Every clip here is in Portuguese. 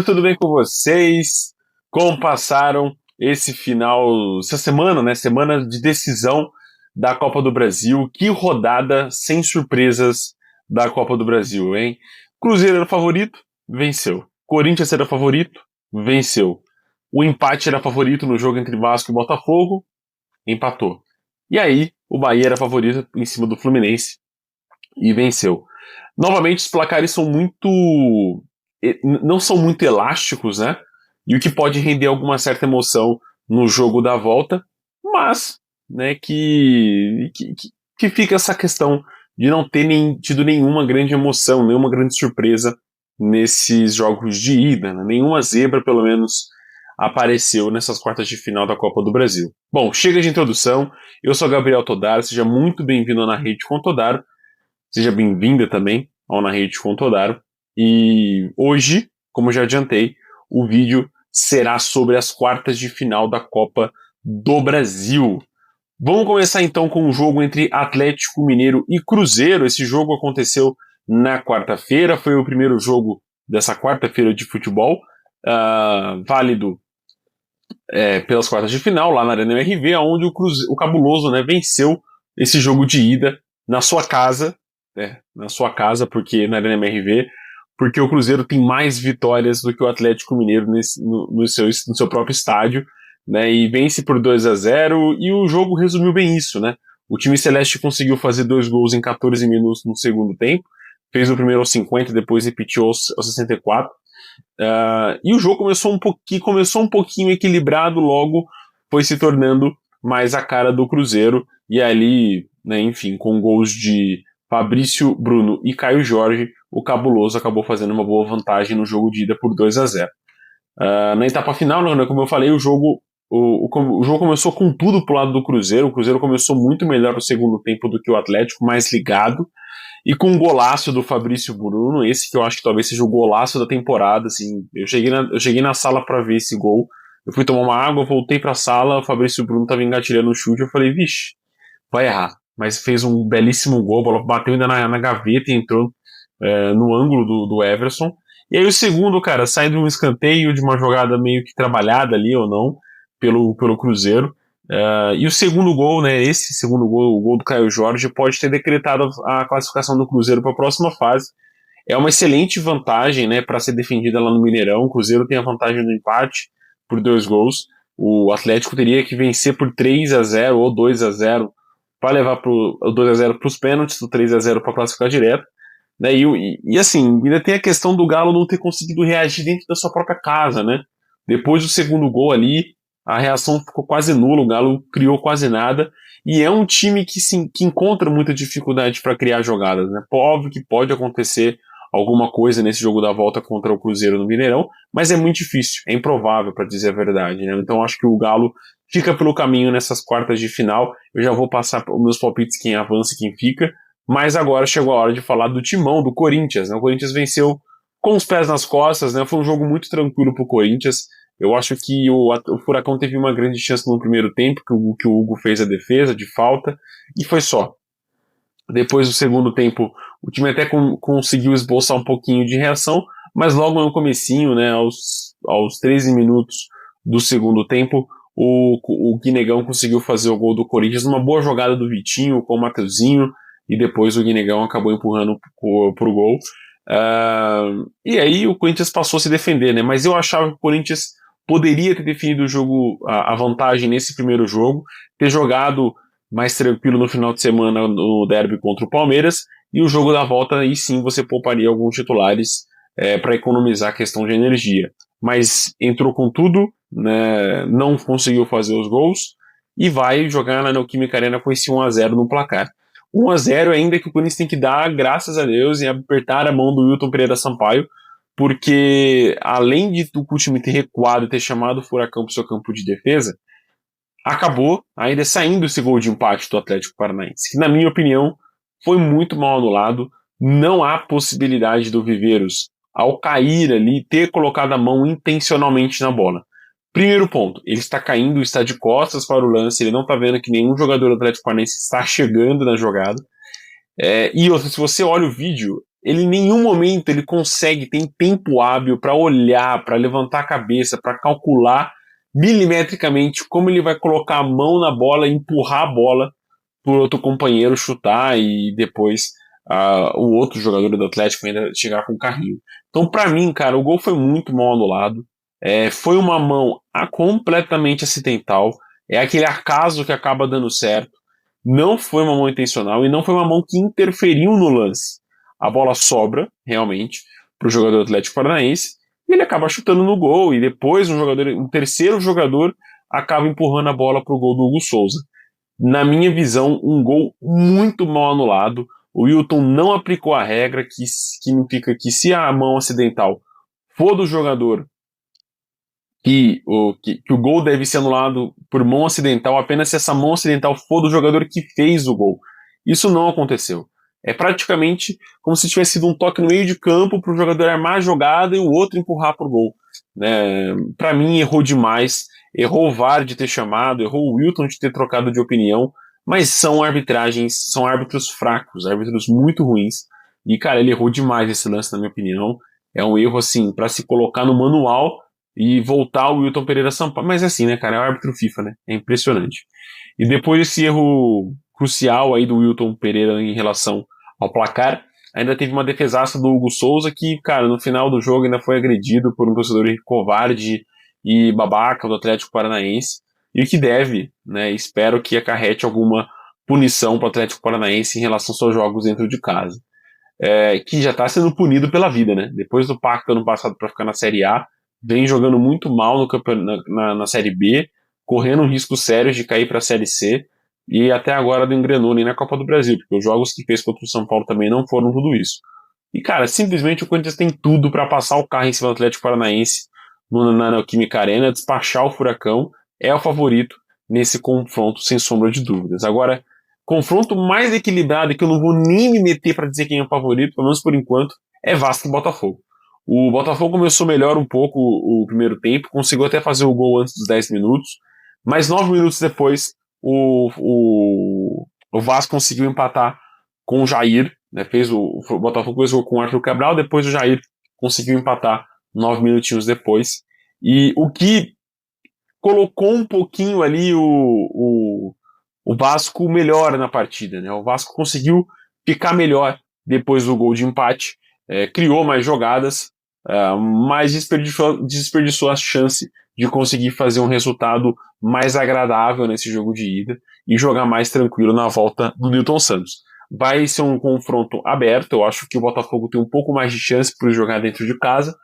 Tudo bem com vocês? Como passaram essa semana, né? Semana de decisão da Copa do Brasil. Que rodada sem surpresas da Copa do Brasil, hein? Cruzeiro era favorito, venceu. Corinthians era favorito, venceu. O empate era favorito no jogo entre Vasco e Botafogo, empatou. E aí, o Bahia era favorito em cima do Fluminense e venceu. Novamente, os placares não são muito elásticos, né? E o que pode render alguma certa emoção no jogo da volta, mas, né, que fica essa questão de não ter tido nenhuma grande emoção, nenhuma grande surpresa nesses jogos de ida, né? Nenhuma zebra, pelo menos, apareceu nessas quartas de final da Copa do Brasil. Bom, chega de introdução, eu sou Gabriel Todaro, seja muito bem-vindo na Rede com Todaro, seja bem-vinda também ao Na Rede com Todaro. E hoje, como já adiantei, o vídeo será sobre as quartas de final da Copa do Brasil. Vamos começar então com o jogo entre Atlético Mineiro e Cruzeiro. Esse jogo aconteceu na quarta-feira, foi o primeiro jogo dessa quarta-feira de futebol, válido pelas quartas de final, lá na Arena MRV, onde o Cabuloso, né, venceu esse jogo de ida na sua casa, porque na Arena MRV, porque o Cruzeiro tem mais vitórias do que o Atlético Mineiro no seu próprio estádio, né, e vence por 2-0, e o jogo resumiu bem isso, né? O time celeste conseguiu fazer 2 gols em 14 minutos no segundo tempo, fez o primeiro aos 50, depois repetiu aos 64, e o jogo começou um pouquinho equilibrado, logo foi se tornando mais a cara do Cruzeiro, e ali, né, enfim, com gols de Fabrício, Bruno e Caio Jorge, o Cabuloso acabou fazendo uma boa vantagem no jogo de ida por 2-0. Na etapa final, né, como eu falei, o jogo começou com tudo pro lado do Cruzeiro. O Cruzeiro começou muito melhor no segundo tempo do que o Atlético, mais ligado, e com um golaço do Fabrício Bruno, esse que eu acho que talvez seja o golaço da temporada. Assim, eu cheguei na sala para ver esse gol, eu fui tomar uma água, voltei pra sala, o Fabrício Bruno tava engatilhando o chute, eu falei, vixe, vai errar. Mas fez um belíssimo gol, a bola bateu ainda na gaveta e entrou no ângulo do Everson. E aí o segundo, cara, sai de um escanteio, de uma jogada meio que trabalhada ali ou não, pelo Cruzeiro. E o segundo gol, né, esse segundo gol, o gol do Caio Jorge, pode ter decretado a classificação do Cruzeiro para a próxima fase. É uma excelente vantagem, né, para ser defendida lá no Mineirão. O Cruzeiro tem a vantagem do empate por 2 gols. O Atlético teria que vencer por 3-0 ou 2-0 para levar o 2-0 para os pênaltis, o 3-0 para classificar direto. Né, e assim, ainda tem a questão do Galo não ter conseguido reagir dentro da sua própria casa, né? Depois do segundo gol ali, a reação ficou quase nula, o Galo criou quase nada, e é um time que encontra muita dificuldade para criar jogadas, né? Óbvio que pode acontecer alguma coisa nesse jogo da volta contra o Cruzeiro no Mineirão, mas é muito difícil, é improvável, para dizer a verdade, né? Então acho que o Galo fica pelo caminho nessas quartas de final. Eu já vou passar os meus palpites, quem avança e quem fica, mas agora chegou a hora de falar do timão do Corinthians, né? O Corinthians venceu com os pés nas costas, né? Foi um jogo muito tranquilo pro Corinthians. Eu acho que o Furacão teve uma grande chance no primeiro tempo, que o Hugo fez a defesa de falta, e foi só. Depois do segundo tempo, o time até conseguiu esboçar um pouquinho de reação, mas logo no comecinho, né, aos 13 minutos do segundo tempo, o Guinegão conseguiu fazer o gol do Corinthians, uma boa jogada do Vitinho com o Mateuzinho, e depois o Guinegão acabou empurrando pro gol. E aí o Corinthians passou a se defender, né? Mas eu achava que o Corinthians poderia ter definido o jogo, a vantagem nesse primeiro jogo, ter jogado mais tranquilo no final de semana no derby contra o Palmeiras, e o jogo da volta, aí sim você pouparia alguns titulares para economizar a questão de energia. Mas entrou com tudo, né, não conseguiu fazer os gols, e vai jogar na Neoquímica Arena com esse 1-0 no placar. 1-0 ainda que o Corinthians tem que dar graças a Deus e apertar a mão do Wilton Pereira Sampaio, porque além de o time ter recuado e ter chamado o Furacão para o seu campo de defesa, acabou ainda saindo esse gol de empate do Atlético Paranaense, que na minha opinião foi muito mal anulado. Não há possibilidade do Viveiros, ao cair ali, ter colocado a mão intencionalmente na bola. Primeiro ponto, ele está caindo, está de costas para o lance, ele não está vendo que nenhum jogador do Atlético Paranaense está chegando na jogada. E outra, se você olha o vídeo, ele em nenhum momento ele consegue, tem tempo hábil para olhar, para levantar a cabeça, para calcular milimetricamente como ele vai colocar a mão na bola e empurrar a bola para o outro companheiro chutar e depois o outro jogador do Atlético ainda chegar com o carrinho. Então, para mim, cara, o gol foi muito mal anulado. Foi uma mão completamente acidental. É aquele acaso que acaba dando certo. Não foi uma mão intencional e não foi uma mão que interferiu no lance. A bola sobra, realmente, para o jogador do Atlético Paranaense e ele acaba chutando no gol. E depois um terceiro jogador acaba empurrando a bola para o gol do Hugo Souza. Na minha visão, um gol muito mal anulado. O Wilton não aplicou a regra, que significa que se a mão acidental for do jogador, que o gol deve ser anulado por mão acidental apenas se essa mão acidental for do jogador que fez o gol. Isso não aconteceu. É praticamente como se tivesse sido um toque no meio de campo para o jogador armar a jogada e o outro empurrar para o gol. Para mim, errou demais. Errou o VAR de ter chamado, errou o Wilton de ter trocado de opinião, mas são árbitros fracos, árbitros muito ruins. E, cara, ele errou demais esse lance, na minha opinião. É um erro, assim, para se colocar no manual e voltar o Wilton Pereira Sampaio. Mas assim, né, cara, é o árbitro FIFA, né? É impressionante. E depois desse erro crucial aí do Wilton Pereira em relação ao placar, ainda teve uma defesaça do Hugo Souza que, cara, no final do jogo ainda foi agredido por um torcedor covarde e babaca do Atlético Paranaense, e o que deve, né, espero que acarrete alguma punição para o Atlético Paranaense em relação aos seus jogos dentro de casa. Que já está sendo punido pela vida, né? Depois do pacto ano passado para ficar na Série A, vem jogando muito mal na Série B, correndo riscos sérios de cair para a Série C, e até agora não engrenou nem na Copa do Brasil, porque os jogos que fez contra o São Paulo também não foram tudo isso. E, cara, simplesmente o Corinthians tem tudo para passar o carro em cima do Atlético Paranaense na Neoquímica Arena, despachar o Furacão, é o favorito nesse confronto, sem sombra de dúvidas. Agora, confronto mais equilibrado, que eu não vou nem me meter para dizer quem é o favorito, pelo menos por enquanto, é Vasco e Botafogo. O Botafogo começou melhor um pouco o primeiro tempo, conseguiu até fazer o gol antes dos 10 minutos, mas 9 minutos depois o Vasco conseguiu empatar com o Jair, né, o Botafogo fez o gol com o Arthur Cabral, depois o Jair conseguiu empatar 9 minutinhos depois, e o que colocou um pouquinho ali o Vasco melhor na partida, né? O Vasco conseguiu ficar melhor depois do gol de empate, criou mais jogadas, mas desperdiçou a chance de conseguir fazer um resultado mais agradável nesse jogo de ida e jogar mais tranquilo na volta do Newton Santos. Vai ser um confronto aberto, eu acho que o Botafogo tem um pouco mais de chance por jogar dentro de casa,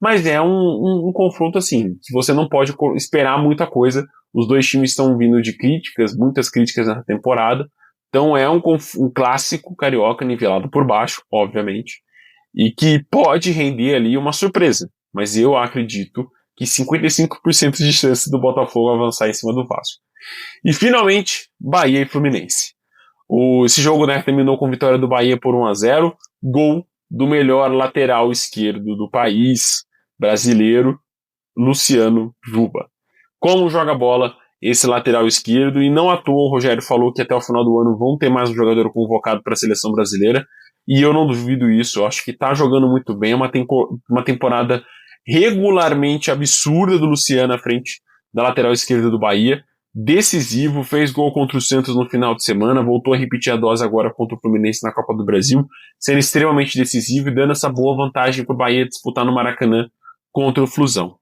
mas é um confronto assim, que você não pode esperar muita coisa. Os dois times estão vindo de críticas, muitas críticas nessa temporada, então é um clássico carioca nivelado por baixo, obviamente, e que pode render ali uma surpresa, mas eu acredito que 55% de chance do Botafogo avançar em cima do Vasco. E finalmente, Bahia e Fluminense. Esse jogo, né, terminou com vitória do Bahia por 1-0, gol do melhor lateral esquerdo do país, brasileiro, Luciano Juba. Como joga bola esse lateral esquerdo, e não à toa o Rogério falou que até o final do ano vão ter mais um jogador convocado para a seleção brasileira, e eu não duvido isso, eu acho que está jogando muito bem, é uma temporada regularmente absurda do Luciano à frente da lateral esquerda do Bahia, decisivo, fez gol contra o Santos no final de semana, voltou a repetir a dose agora contra o Fluminense na Copa do Brasil, sendo extremamente decisivo e dando essa boa vantagem para o Bahia disputar no Maracanã contra o Flusão.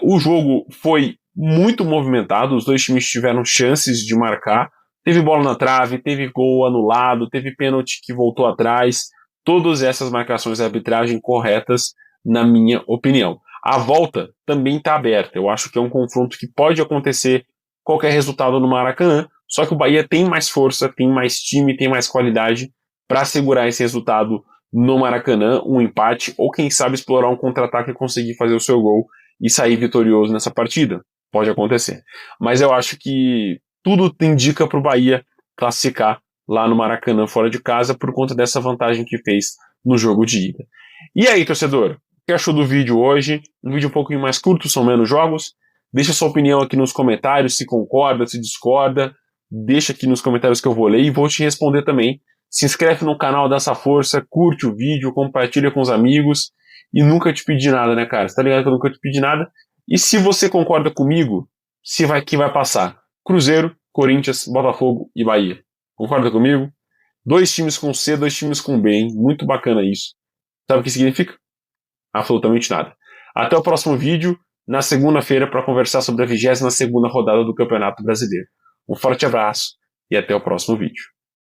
O jogo foi muito movimentado, os dois times tiveram chances de marcar, teve bola na trave, teve gol anulado, teve pênalti que voltou atrás, todas essas marcações de arbitragem corretas, na minha opinião. A volta também está aberta, eu acho que é um confronto que pode acontecer qualquer resultado no Maracanã, só que o Bahia tem mais força, tem mais time, tem mais qualidade para segurar esse resultado no Maracanã, um empate, ou quem sabe explorar um contra-ataque e conseguir fazer o seu gol e sair vitorioso nessa partida. Pode acontecer. Mas eu acho que tudo indica para o Bahia classificar lá no Maracanã fora de casa por conta dessa vantagem que fez no jogo de ida. E aí, torcedor? O que achou do vídeo hoje? Um vídeo um pouquinho mais curto, são menos jogos. Deixa sua opinião aqui nos comentários, se concorda, se discorda. Deixa aqui nos comentários que eu vou ler e vou te responder também Se inscreve no canal, dá essa força, curte o vídeo, compartilha com os amigos e nunca te pedi nada, né, cara? Você tá ligado que eu nunca te pedi nada? E se você concorda comigo, que vai passar Cruzeiro, Corinthians, Botafogo e Bahia. Concorda comigo? 2 times com C, 2 times com B, hein? Muito bacana isso. Sabe o que significa? Absolutamente nada. Até o próximo vídeo, na segunda-feira, para conversar sobre a 22ª rodada do Campeonato Brasileiro. Um forte abraço e até o próximo vídeo.